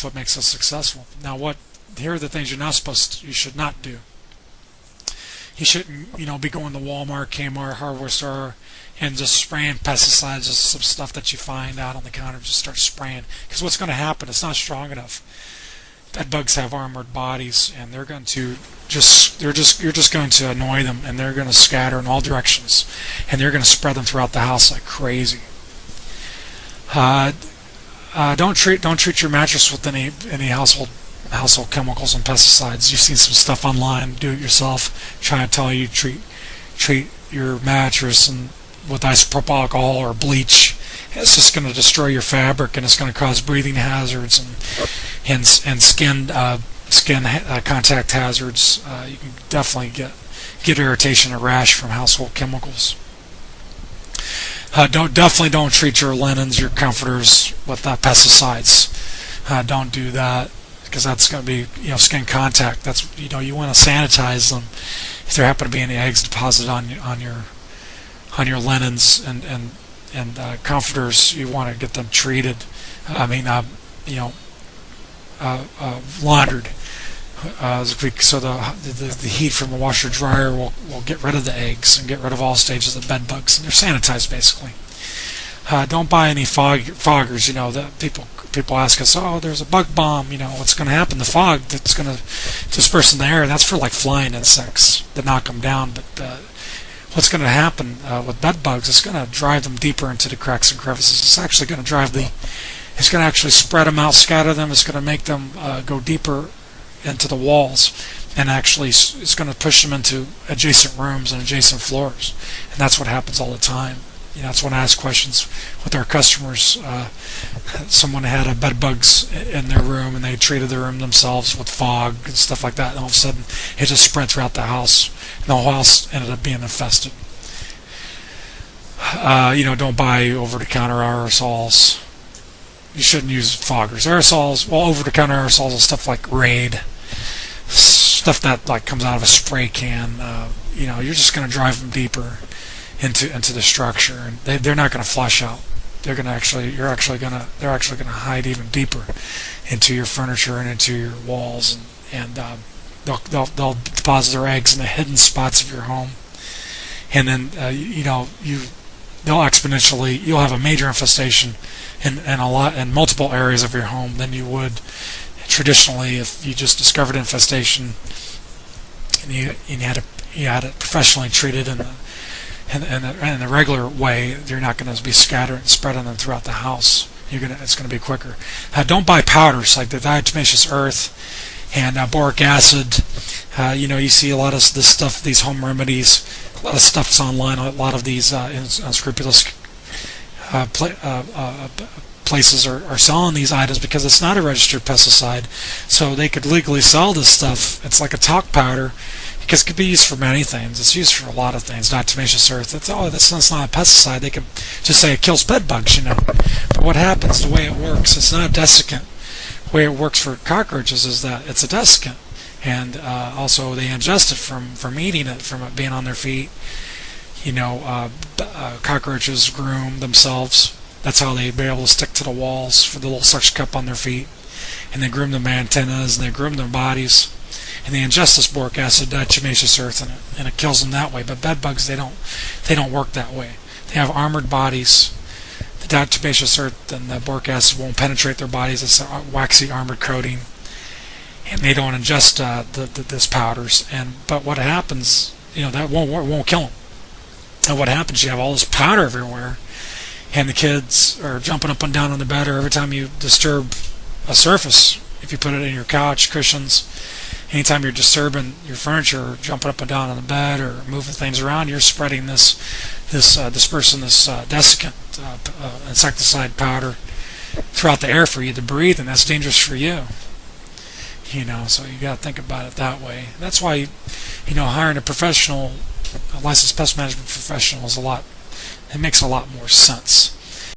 That's what makes us successful. Now, here are the things you should not do. You shouldn't, be going to Walmart, Kmart, hardware store, and just spraying pesticides, just some stuff that you find out on the counter. Just start spraying, because what's going to happen? It's not strong enough. Bed bugs have armored bodies, and they're just going to annoy them, and they're going to scatter in all directions, and they're going to spread them throughout the house like crazy. Don't treat your mattress with any household chemicals and pesticides. You've seen some stuff online. Do it yourself. Try to tell you treat your mattress with isopropyl alcohol or bleach. It's just going to destroy your fabric, and it's going to cause breathing hazards and skin contact hazards. You can definitely get irritation or rash from household chemicals. Definitely don't treat your linens, your comforters with pesticides. Don't do that, because that's going to be skin contact. That's you want to sanitize them. If there happen to be any eggs deposited on your linens and comforters, you want to get them treated. Laundered. So the heat from the washer dryer will get rid of the eggs and get rid of all stages of bed bugs, and they're sanitized basically. Don't buy any foggers. That people ask us, oh, there's a bug bomb. What's going to happen? The fog that's going to disperse in the air, that's for like flying insects to knock them down. But what's going to happen with bed bugs? It's going to drive them deeper into the cracks and crevices. It's actually going to it's going to actually spread them out, scatter them. It's going to make them go deeper into the walls, and actually it's going to push them into adjacent rooms and adjacent floors. And that's what happens all the time. That's when I ask questions with our customers. Someone had a bed bugs in their room, and they treated their room themselves with fog and stuff like that, and all of a sudden it just spread throughout the house, and the whole house ended up being infested. Don't buy over-the-counter aerosols. You shouldn't use foggers. Aerosols, over-the-counter aerosols is stuff like Raid, stuff that like comes out of a spray can. You're just going to drive them deeper into the structure, and they're not going to flush out. They're actually going to hide even deeper into your furniture and into your walls, and they'll deposit their eggs in the hidden spots of your home, and then they'll exponentially. You'll have a major infestation in multiple areas of your home than you would traditionally if you just discovered infestation and you had it professionally treated in the regular way. You're not going to be scattering and spreading them throughout the house. It's going to be quicker. Don't buy powders like the diatomaceous earth and boric acid. You see a lot of this stuff, these home remedies. A lot of stuff's online. A lot of these unscrupulous places are selling these items because it's not a registered pesticide, so they could legally sell this stuff. It's like a talc powder, because it could be used for many things. It's used for a lot of things. Diatomaceous earth. That's not a pesticide. They could just say it kills bed bugs, But what happens? The way it works, it's not a desiccant. The way it works for cockroaches is that it's a desiccant, and also they ingest it from eating it, from it being on their feet. Cockroaches groom themselves. That's how they'd be able to stick to the walls for the little suction cup on their feet. And they groom their antennas, and they groom their bodies. And they ingest this boric acid, diatomaceous earth in it, and it kills them that way. But bed bugs, they don't work that way. They have armored bodies. The diatomaceous earth and the boric acid won't penetrate their bodies. It's a waxy armored coating. And they don't ingest this powders. But what happens, that won't kill them. And what happens, you have all this powder everywhere, and the kids are jumping up and down on the bed, or every time you disturb a surface, if you put it in your couch, cushions, anytime you're disturbing your furniture, or jumping up and down on the bed, or moving things around, you're spreading dispersing this desiccant insecticide powder throughout the air for you to breathe, and that's dangerous for you. So you got to think about it that way. That's why, hiring a licensed pest management professional it makes a lot more sense.